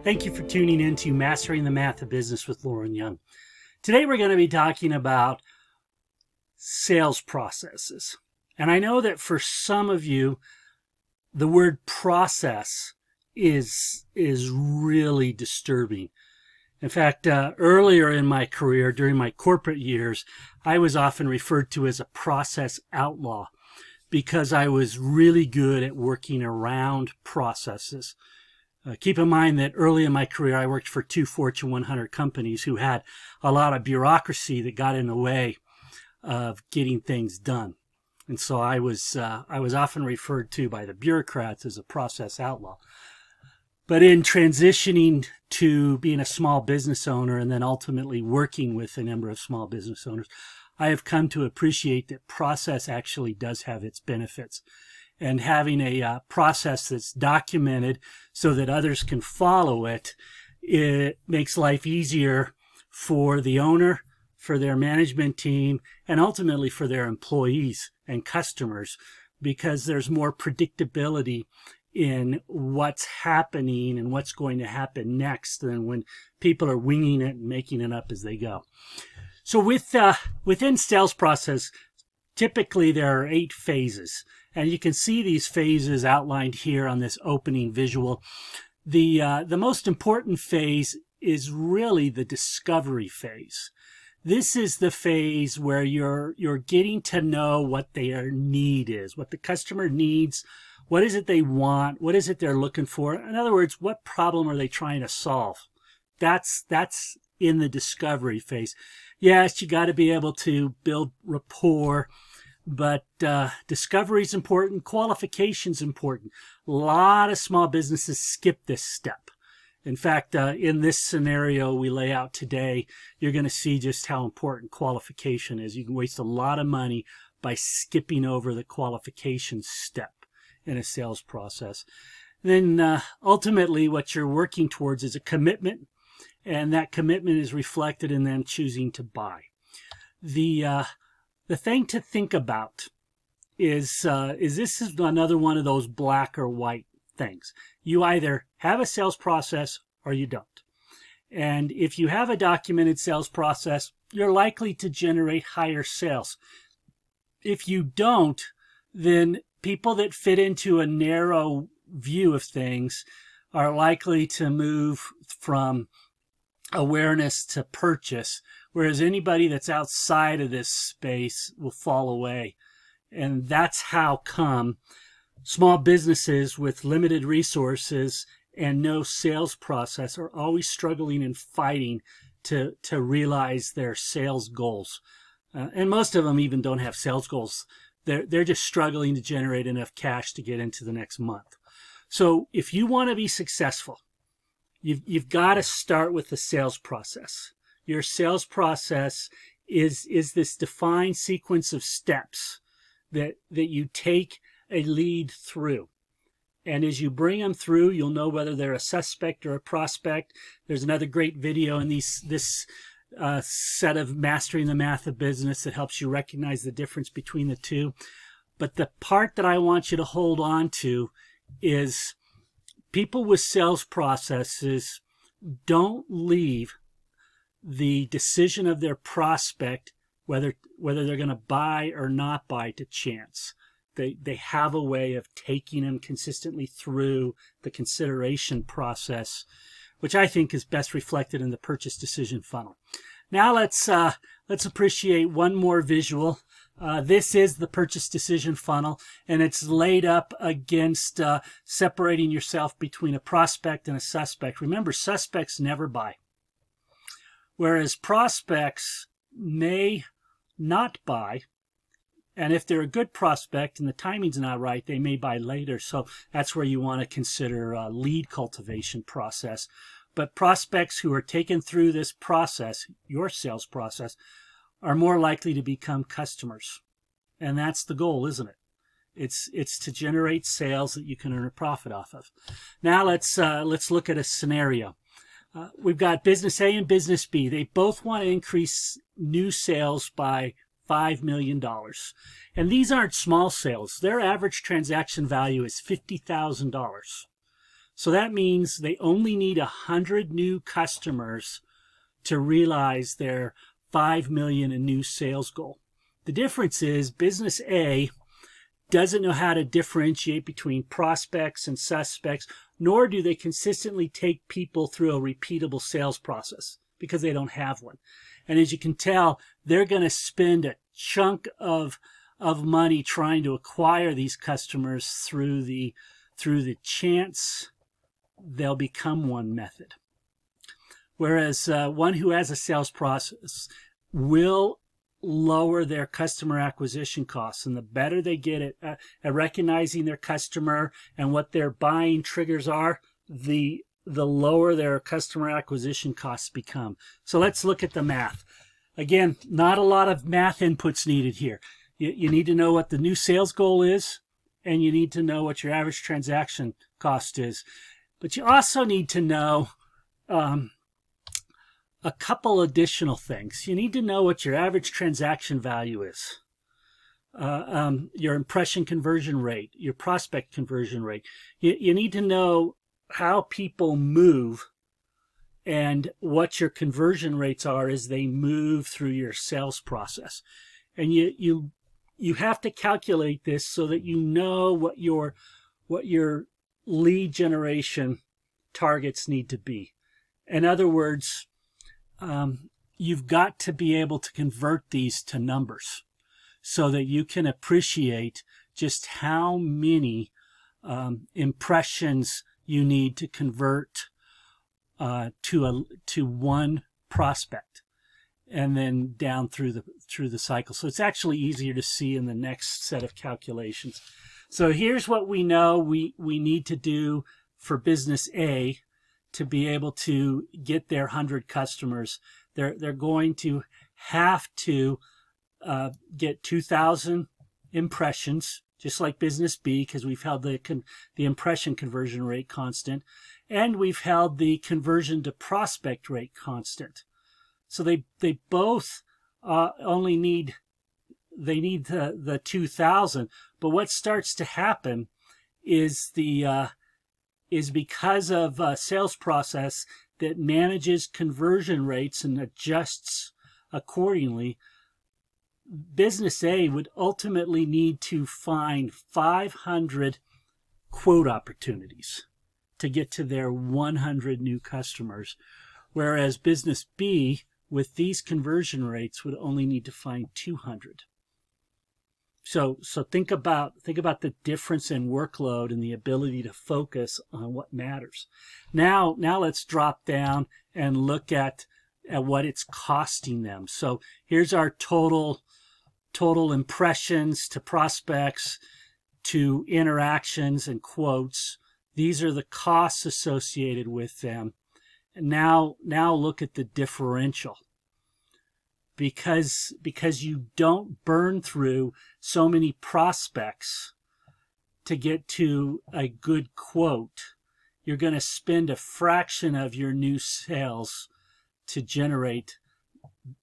Thank you for tuning in to Mastering the Math of Business with Lauren Young. Today we're going to be talking about sales processes. And I know that for some of you, the word process is really disturbing. In fact, earlier in my career, during my corporate years, I was often referred to as a process outlaw because I was really good at working around processes. Keep in mind that early in my career, I worked for 2 Fortune 100 companies who had a lot of bureaucracy that got in the way of getting things done. And so I was often referred to by the bureaucrats as a process outlaw. But in transitioning to being a small business owner and then ultimately working with a number of small business owners, I have come to appreciate that process actually does have its benefits. And having a process that's documented so that others can follow it, it makes life easier for the owner, for their management team, and ultimately for their employees and customers, because there's more predictability in what's happening and what's going to happen next than when people are winging it and making it up as they go. So within sales process, typically there are 8 phases. And you can see these phases outlined here on this opening visual. The most important phase is really the discovery phase. This is the phase where you're getting to know what their need is, what the customer needs, what is it they want, what is it they're looking for. In other words, what problem are they trying to solve? That's in the discovery phase. Yes, you got to be able to build rapport. But discovery is important. Qualification is important. A lot of small businesses skip this step. In fact, in this scenario we lay out today, you're going to see just how important qualification is. You can waste a lot of money by skipping over the qualification step in a sales process. Then ultimately what you're working towards is a commitment, and that commitment is reflected in them choosing to buy. The thing to think about is this is another one of those black or white things. You either have a sales process or you don't. And if you have a documented sales process, you're likely to generate higher sales. If you don't, then people that fit into a narrow view of things are likely to move from awareness to purchase, whereas anybody that's outside of this space will fall away. And that's how come small businesses with limited resources and no sales process are always struggling and fighting to realize their sales goals. And most of them even don't have sales goals. They're just struggling to generate enough cash to get into the next month. So if you want to be successful, you've got to start with the sales process. Your sales process is this defined sequence of steps that you take a lead through. And as you bring them through, you'll know whether they're a suspect or a prospect. There's another great video in this set of Mastering the Math of Business that helps you recognize the difference between the two. But the part that I want you to hold on to is people with sales processes don't leave the decision of their prospect, whether they're going to buy or not buy, to chance. They have a way of taking them consistently through the consideration process, which I think is best reflected in the purchase decision funnel. Now let's appreciate one more visual. This is the purchase decision funnel, and it's laid up against separating yourself between a prospect and a suspect. Remember, suspects never buy, whereas prospects may not buy. And if they're a good prospect and the timing's not right, they may buy later. So that's where you want to consider a lead cultivation process. But prospects who are taken through this process, your sales process, are more likely to become customers. And that's the goal, isn't it? It's to generate sales that you can earn a profit off of. Now let's look at a scenario. We've got business A and business B. They both want to increase new sales by $5 million. And these aren't small sales. Their average transaction value is $50,000. So that means they only need 100 new customers to realize their 5 million in new sales goal. The difference is business A doesn't know how to differentiate between prospects and suspects, nor do they consistently take people through a repeatable sales process because they don't have one. And as you can tell, they're going to spend a chunk of money trying to acquire these customers through the chance they'll become one method. Whereas one who has a sales process will lower their customer acquisition costs, and the better they get at recognizing their customer and what their buying triggers are, the lower their customer acquisition costs become. So let's look at the math. Again, not a lot of math inputs needed here. You need to know what the new sales goal is, and you need to know what your average transaction cost is. But you also need to know a couple additional things. You need to know what your average transaction value is, your impression conversion rate, your prospect conversion rate. You need to know how people move and what your conversion rates are as they move through your sales process. And you have to calculate this so that you know what your lead generation targets need to be. In other words, you've got to be able to convert these to numbers so that you can appreciate just how many impressions you need to convert to one prospect, and then down through the cycle. So it's actually easier to see in the next set of calculations. So here's what we know we need to do for business A to be able to get their 100 customers. They're going to have to get 2,000 impressions, just like business B, because we've held the impression conversion rate constant, and we've held the conversion to prospect rate constant. So they both only need the 2,000. But what starts to happen is because of a sales process that manages conversion rates and adjusts accordingly, business A would ultimately need to find 500 quote opportunities to get to their 100 new customers, whereas business B, with these conversion rates, would only need to find 200. So think about the difference in workload and the ability to focus on what matters. Now let's drop down and look at what it's costing them. So here's our total impressions to prospects, to interactions and quotes. These are the costs associated with them. And now look at the differential. Because you don't burn through so many prospects to get to a good quote, you're going to spend a fraction of your new sales to generate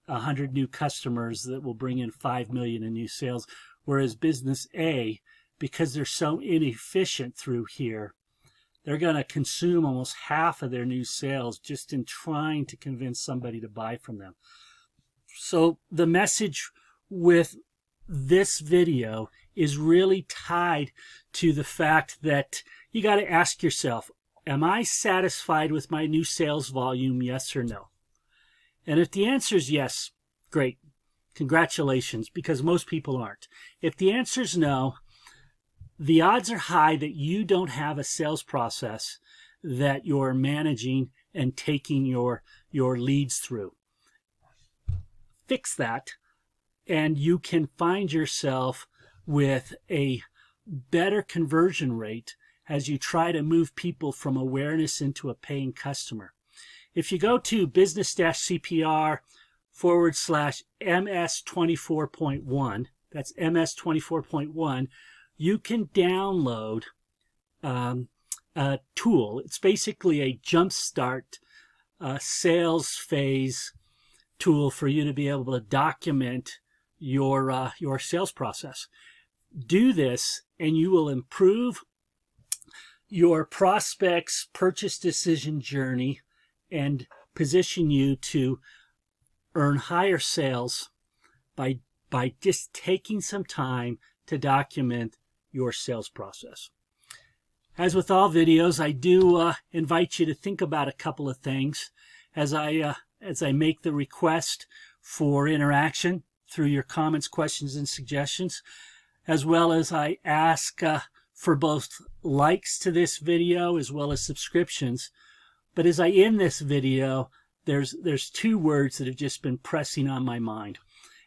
100 new customers that will bring in 5 million in new sales. Whereas business A, because they're so inefficient through here, they're going to consume almost half of their new sales just in trying to convince somebody to buy from them. So the message with this video is really tied to the fact that you got to ask yourself, am I satisfied with my new sales volume, yes or no? And if the answer is yes, great. Congratulations, because most people aren't. If the answer is no, the odds are high that you don't have a sales process that you're managing and taking your leads through. Fix that, and you can find yourself with a better conversion rate as you try to move people from awareness into a paying customer. If you go to business-CPR/MS24.1, that's MS24.1, you can download a tool. It's basically a jumpstart sales phase tool for you to be able to document your sales process. Do this and you will improve your prospect's purchase decision journey and position you to earn higher sales by just taking some time to document your sales process. As with all videos, I do invite you to think about a couple of things as I make the request for interaction through your comments, questions, and suggestions, as well as I ask for both likes to this video as well as subscriptions. But as I end this video, there's two words that have just been pressing on my mind.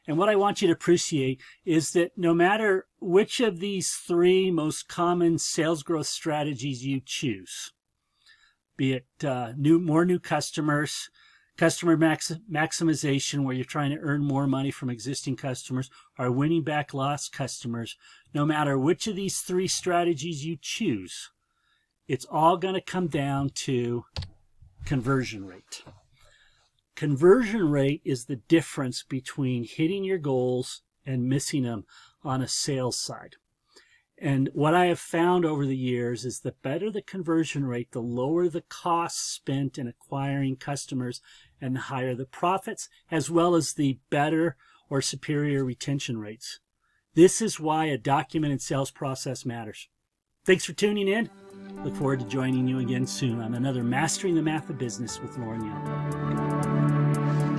And what I want you to appreciate is that no matter which of these three most common sales growth strategies you choose, be it more new customers, customer maximization where you're trying to earn more money from existing customers, or winning back lost customers, no matter which of these three strategies you choose, it's all going to come down to conversion rate. Conversion rate is the difference between hitting your goals and missing them on a sales side. And what I have found over the years is the better the conversion rate, the lower the costs spent in acquiring customers and the higher the profits, as well as the better or superior retention rates. This is why a documented sales process matters. Thanks for tuning in. Look forward to joining you again soon on another Mastering the Math of Business with Lauren Young.